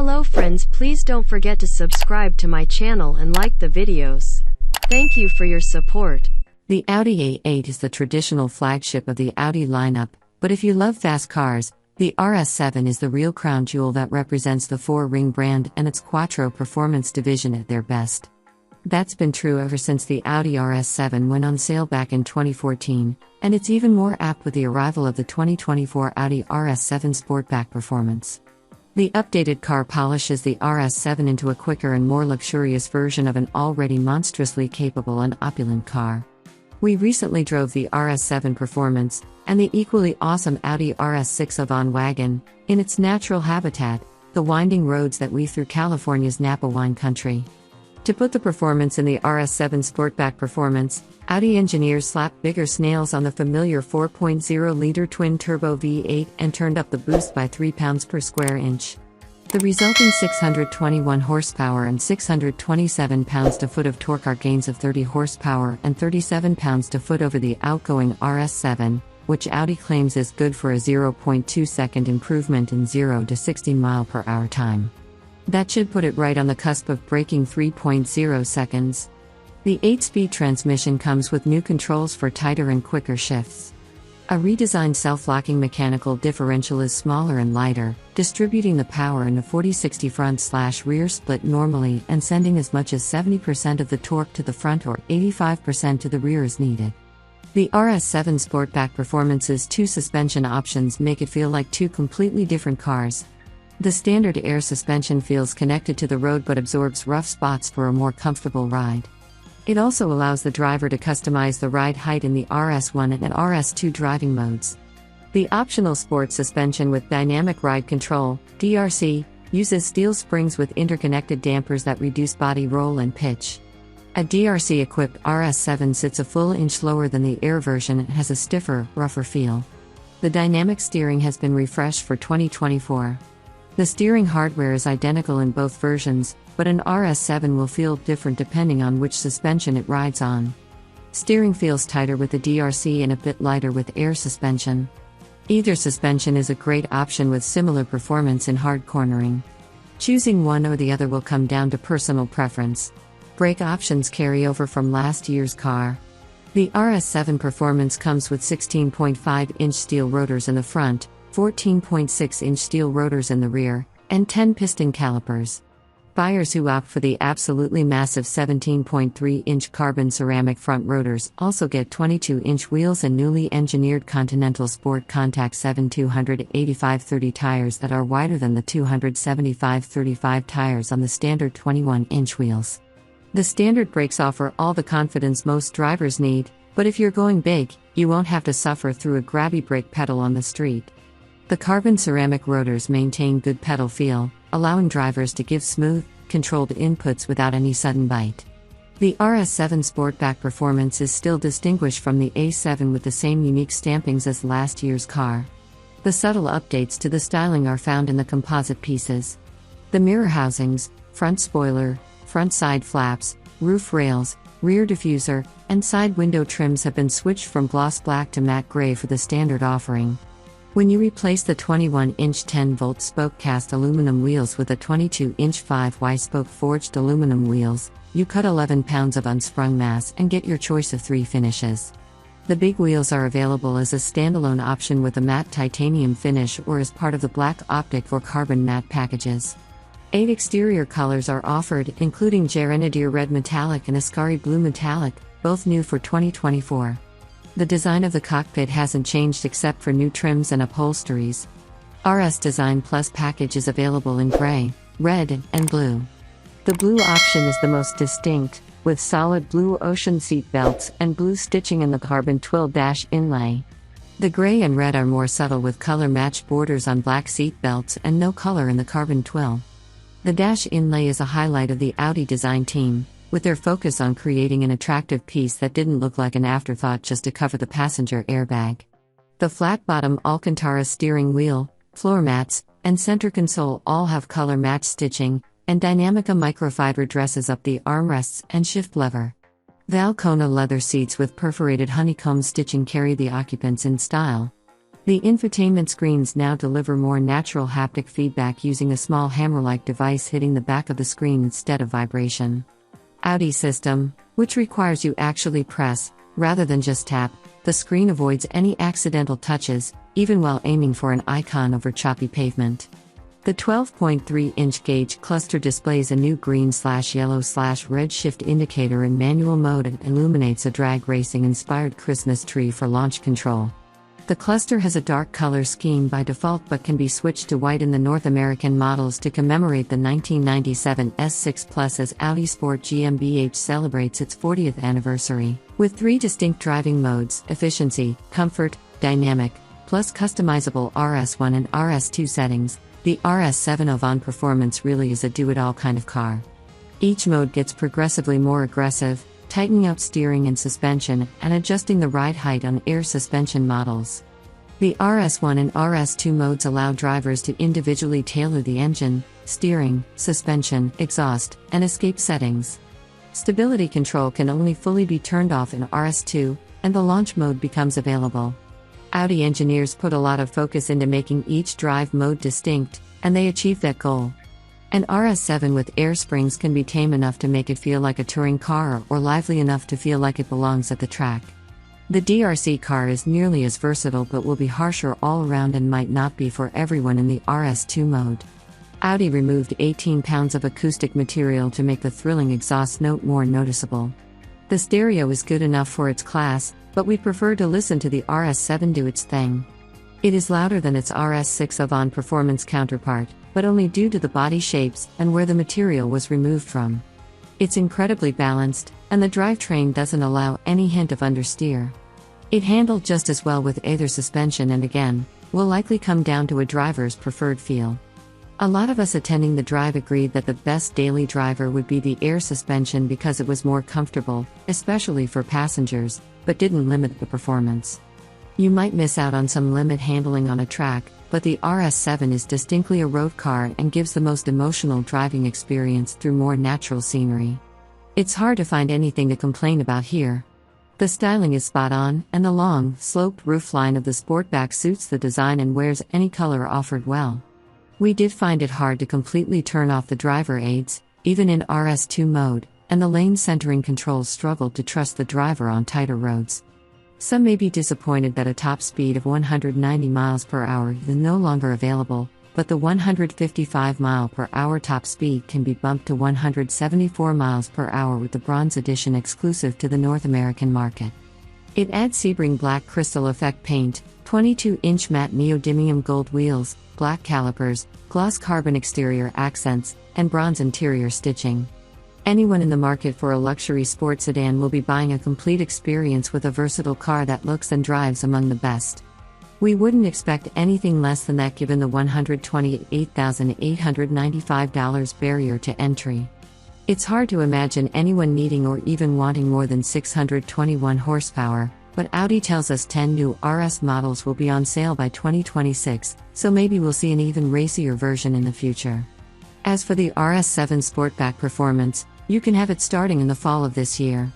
Hello friends, please don't forget to subscribe to my channel and like the videos. Thank you for your support. The Audi A8 is the traditional flagship of the Audi lineup, but if you love fast cars, the RS7 is the real crown jewel that represents the four-ring brand and its Quattro performance division at their best. That's been true ever since the Audi RS7 went on sale back in 2014, and it's even more apt with the arrival of the 2024 Audi RS7 Sportback performance. The updated car polishes the RS7 into a quicker and more luxurious version of an already monstrously capable and opulent car. We recently drove the RS7 Performance, and the equally awesome Audi RS6 Avant wagon, in its natural habitat, the winding roads that weave through California's Napa wine country. To put the performance in the RS7 Sportback Performance, Audi engineers slapped bigger snails on the familiar 4.0-liter twin-turbo V8 and turned up the boost by 3 pounds per square inch. The resulting 621 horsepower and 627 pounds-to-foot of torque are gains of 30 horsepower and 37 pounds-to-foot over the outgoing RS7, which Audi claims is good for a 0.2-second improvement in 0 to 60 mph time. That should put it right on the cusp of breaking 3.0 seconds. The 8-speed transmission comes with new controls for tighter and quicker shifts. A redesigned self-locking mechanical differential is smaller and lighter, distributing the power in a 40-60 front/rear split normally and sending as much as 70% of the torque to the front or 85% to the rear as needed. The RS7 Sportback Performance's two suspension options make it feel like two completely different cars. The standard air suspension feels connected to the road but absorbs rough spots for a more comfortable ride. It also allows the driver to customize the ride height in the RS1 and RS2 driving modes. The optional sport suspension with dynamic ride control, DRC, uses steel springs with interconnected dampers that reduce body roll and pitch. A DRC-equipped RS7 sits a full inch lower than the Air version and has a stiffer, rougher feel. The dynamic steering has been refreshed for 2024. The steering hardware is identical in both versions, but an RS7 will feel different depending on which suspension it rides on. Steering feels tighter with the DRC and a bit lighter with air suspension. Either suspension is a great option with similar performance in hard cornering. Choosing one or the other will come down to personal preference. Brake options carry over from last year's car. The RS7 Performance comes with 16.5-inch steel rotors in the front, 14.6-inch steel rotors in the rear, and 10 piston calipers. Buyers who opt for the absolutely massive 17.3-inch carbon ceramic front rotors also get 22-inch wheels and newly engineered Continental Sport Contact 7 285/30 tires that are wider than the 275/35 tires on the standard 21-inch wheels. The standard brakes offer all the confidence most drivers need, but if you're going big, you won't have to suffer through a grabby brake pedal on the street. The carbon ceramic rotors maintain good pedal feel, allowing drivers to give smooth, controlled inputs without any sudden bite. The RS7 Sportback Performance is still distinguished from the A7 with the same unique stampings as last year's car. The subtle updates to the styling are found in the composite pieces. The mirror housings, front spoiler, front side flaps, roof rails, rear diffuser, and side window trims have been switched from gloss black to matte gray for the standard offering. When you replace the 21-inch 10-volt spoke cast aluminum wheels with the 22-inch 5Y spoke forged aluminum wheels, you cut 11 pounds of unsprung mass and get your choice of 3 finishes. The big wheels are available as a standalone option with a matte titanium finish or as part of the black optic or carbon matte packages. 8 exterior colors are offered, including Grenadier Red Metallic and Ascari Blue Metallic, both new for 2024. The design of the cockpit hasn't changed except for new trims and upholsteries. RS Design Plus package is available in gray, red, and blue. The blue option is the most distinct, with solid blue ocean seat belts and blue stitching in the carbon twill dash inlay. The gray and red are more subtle with color-matched borders on black seat belts and no color in the carbon twill. The dash inlay is a highlight of the Audi design team, with their focus on creating an attractive piece that didn't look like an afterthought just to cover the passenger airbag. The flat-bottom Alcantara steering wheel, floor mats, and center console all have color-matched stitching, and Dynamica microfiber dresses up the armrests and shift lever. Valcona leather seats with perforated honeycomb stitching carry the occupants in style. The infotainment screens now deliver more natural haptic feedback using a small hammer-like device hitting the back of the screen instead of vibration. Audi system, which requires you actually press, rather than just tap, the screen avoids any accidental touches, even while aiming for an icon over choppy pavement. The 12.3-inch gauge cluster displays a new green/yellow/red shift indicator in manual mode and illuminates a drag racing-inspired Christmas tree for launch control. The cluster has a dark color scheme by default but can be switched to white in the North American models to commemorate the 1997 S6 Plus as Audi Sport GmbH celebrates its 40th anniversary. With 3 distinct driving modes: efficiency, comfort, dynamic, plus customizable RS1 and RS2 settings, the RS7 Avant Performance really is a do-it-all kind of car. Each mode gets progressively more aggressive, tightening out steering and suspension, and adjusting the ride height on air suspension models. The RS1 and RS2 modes allow drivers to individually tailor the engine, steering, suspension, exhaust, and escape settings. Stability control can only fully be turned off in RS2, and the launch mode becomes available. Audi engineers put a lot of focus into making each drive mode distinct, and they achieved that goal. An RS7 with air springs can be tame enough to make it feel like a touring car or lively enough to feel like it belongs at the track. The DRC car is nearly as versatile but will be harsher all around and might not be for everyone in the RS2 mode. Audi removed 18 pounds of acoustic material to make the thrilling exhaust note more noticeable. The stereo is good enough for its class, but we prefer to listen to the RS7 do its thing. It is louder than its RS6 Avant Performance counterpart, but only due to the body shapes and where the material was removed from. It's incredibly balanced, and the drivetrain doesn't allow any hint of understeer. It handled just as well with either suspension and again, will likely come down to a driver's preferred feel. A lot of us attending the drive agreed that the best daily driver would be the air suspension because it was more comfortable, especially for passengers, but didn't limit the performance. You might miss out on some limit handling on a track, but the RS7 is distinctly a road car and gives the most emotional driving experience through more natural scenery. It's hard to find anything to complain about here. The styling is spot on, and the long, sloped roofline of the Sportback suits the design and wears any color offered well. We did find it hard to completely turn off the driver aids, even in RS2 mode, and the lane centering controls struggled to trust the driver on tighter roads. Some may be disappointed that a top speed of 190 miles per hour is no longer available, but the 155 mile/hour top speed can be bumped to 174 miles per hour with the Bronze Edition exclusive to the North American market. It adds Sebring black crystal effect paint, 22-inch matte neodymium gold wheels, black calipers, gloss carbon exterior accents, and bronze interior stitching. Anyone in the market for a luxury sports sedan will be buying a complete experience with a versatile car that looks and drives among the best. We wouldn't expect anything less than that given the $128,895 barrier to entry. It's hard to imagine anyone needing or even wanting more than 621 horsepower, but Audi tells us 10 new RS models will be on sale by 2026, so maybe we'll see an even racier version in the future. As for the RS7 Sportback Performance, you can have it starting in the fall of this year.